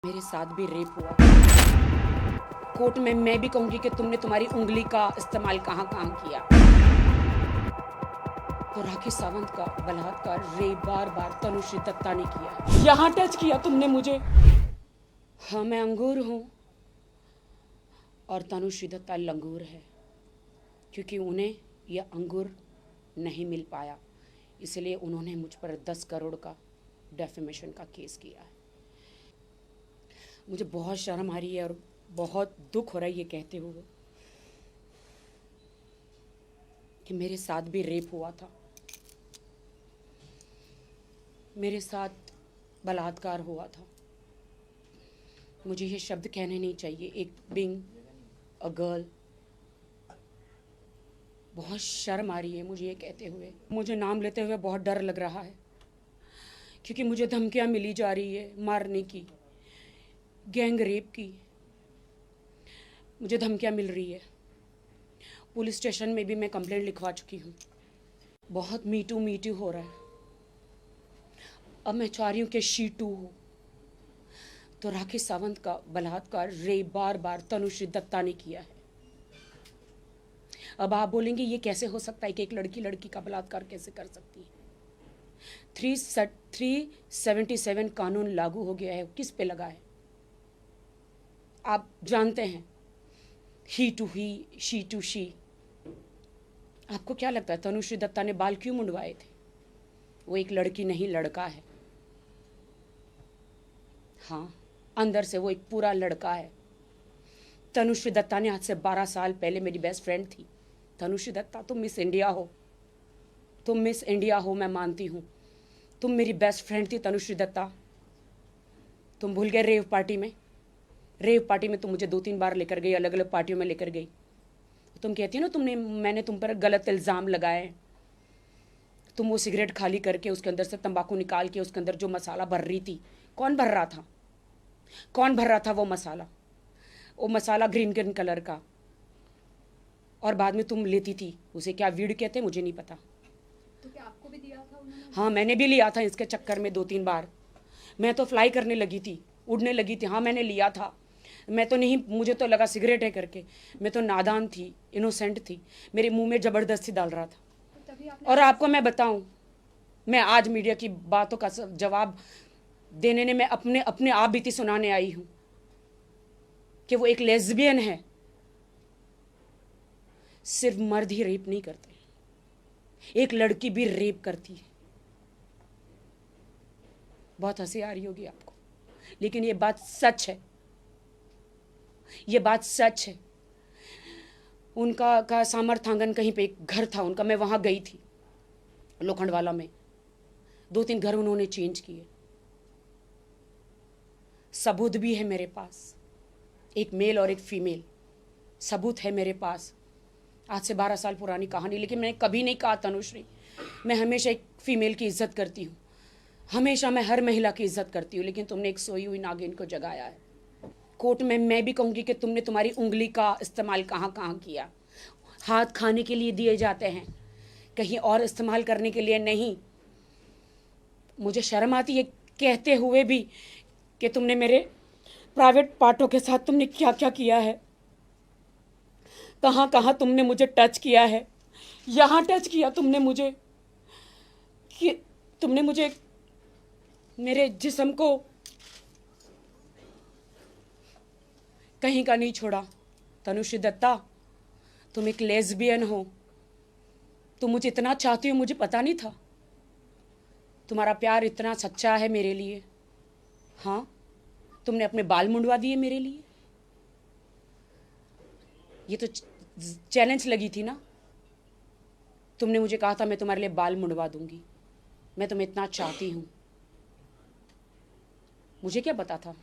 मेरे साथ भी रेप हुआ। कोर्ट में मैं भी कहूंगी कि तुमने तुम्हारी उंगली का इस्तेमाल कहां कहां किया। तो राखी सावंत का बलात्कार रेप बार बार तनुश्री दत्ता ने किया। यहां टच किया तुमने मुझे। हाँ, मैं अंगूर हूं और तनुश्री दत्ता लंगूर है, क्योंकि उन्हें यह अंगूर नहीं मिल पाया, इसलिए उन्होंने मुझ पर 10 करोड़ का डेफेमेशन का केस किया है। मुझे बहुत शर्म आ रही है और बहुत दुख हो रहा है ये कहते हुए कि मेरे साथ भी रेप हुआ था, मेरे साथ बलात्कार हुआ था। मुझे ये शब्द कहने नहीं चाहिए, एक बीइंग अ गर्ल। बहुत शर्म आ रही है मुझे ये कहते हुए, मुझे नाम लेते हुए बहुत डर लग रहा है, क्योंकि मुझे धमकियां मिली जा रही है मारने की, गैंग रेप की मुझे धमकियां मिल रही है। पुलिस स्टेशन में भी मैं कंप्लेंट लिखवा चुकी हूँ। बहुत मीटू हो रहा है। अब मैं चाह रही हूँ कि शी टू हो। तो राखी सावंत का बलात्कार रेप बार बार तनुश्री दत्ता ने किया है। अब आप बोलेंगे ये कैसे हो सकता है कि एक लड़की लड़की का बलात्कार कैसे कर सकती है। 377 कानून लागू हो गया है, किस पे लगा है आप जानते हैं, he to he, she to she. आपको क्या लगता है तनुश्री दत्ता ने बाल क्यों मुंडवाए थे? वो एक लड़की नहीं, लड़का है। हाँ, अंदर से वो एक पूरा लड़का है। तनुश्री दत्ता ने आज से 12 साल पहले मेरी बेस्ट फ्रेंड थी। तनुश्री दत्ता, तुम मिस इंडिया हो, तुम मिस इंडिया हो, मैं मानती हूँ। तुम मेरी बेस्ट फ्रेंड थी तनुश्री दत्ता। तुम भूल गए रेव पार्टी में? रेव पार्टी में तुम मुझे 2-3 बार लेकर गई, अलग अलग पार्टियों में लेकर गई। तुम कहती हो ना मैंने तुम पर गलत इल्ज़ाम लगाए। तुम वो सिगरेट खाली करके उसके अंदर से तंबाकू निकाल के उसके अंदर जो मसाला भर रही थी, कौन भर रहा था? कौन भर रहा था वो मसाला? वो मसाला ग्रीन ग्रीन कलर का, और बाद में तुम लेती थी उसे, क्या वीड कहते हैं मुझे नहीं पता। तो क्या आपको भी दिया था उन्होंने? हाँ, मैंने भी लिया था इसके चक्कर में 2-3 बार। मैं तो फ्लाई करने लगी थी, उड़ने लगी थी। हाँ, मैंने लिया था। मैं तो नहीं, मुझे तो लगा सिगरेट है करके। मैं तो नादान थी, इनोसेंट थी। मेरे मुंह में ज़बरदस्ती डाल रहा था। तो तभी आपने और आपको मैं बताऊं, मैं आज मीडिया की बातों का जवाब देने ने मैं अपने अपने आप बीती सुनाने आई हूं कि वो एक लेस्बियन है। सिर्फ मर्द ही रेप नहीं करते, एक लड़की भी रेप करती है। बहुत हंसी आ रही होगी आपको, लेकिन ये बात सच है, ये बात सच है। उनका का सामर्थांगन कहीं पे एक घर था उनका, मैं वहां गई थी लोखंडवाला में। 2-3 घर उन्होंने चेंज किए। सबूत भी है मेरे पास, एक मेल और एक फीमेल सबूत है मेरे पास। आज से 12 साल पुरानी कहानी। लेकिन मैंने कभी नहीं कहा तनुश्री, मैं हमेशा एक फीमेल की इज्जत करती हूँ, हमेशा मैं हर महिला की इज्जत करती हूँ, लेकिन तुमने एक सोई हुई नागिन को जगाया है। कोर्ट में मैं भी कहूँगी कि तुमने तुम्हारी उंगली का इस्तेमाल कहाँ कहाँ किया। हाथ खाने के लिए दिए जाते हैं, कहीं और इस्तेमाल करने के लिए नहीं। मुझे शर्म आती है कहते हुए भी कि तुमने मेरे प्राइवेट पार्टों के साथ तुमने क्या क्या किया है, कहाँ कहाँ तुमने मुझे टच किया है। यहाँ टच किया तुमने मुझे, कि तुमने मुझे मेरे जिस्म को कहीं का नहीं छोड़ा। तनुश्री दत्ता, तुम एक लेस्बियन हो। तुम मुझे इतना चाहती हो मुझे पता नहीं था। तुम्हारा प्यार इतना सच्चा है मेरे लिए। हाँ, तुमने अपने बाल मुंडवा दिए मेरे लिए। ये तो चैलेंज लगी थी ना। तुमने मुझे कहा था मैं तुम्हारे लिए बाल मुंडवा दूंगी, मैं तुम्हें इतना चाहती हूँ। मुझे क्या पता था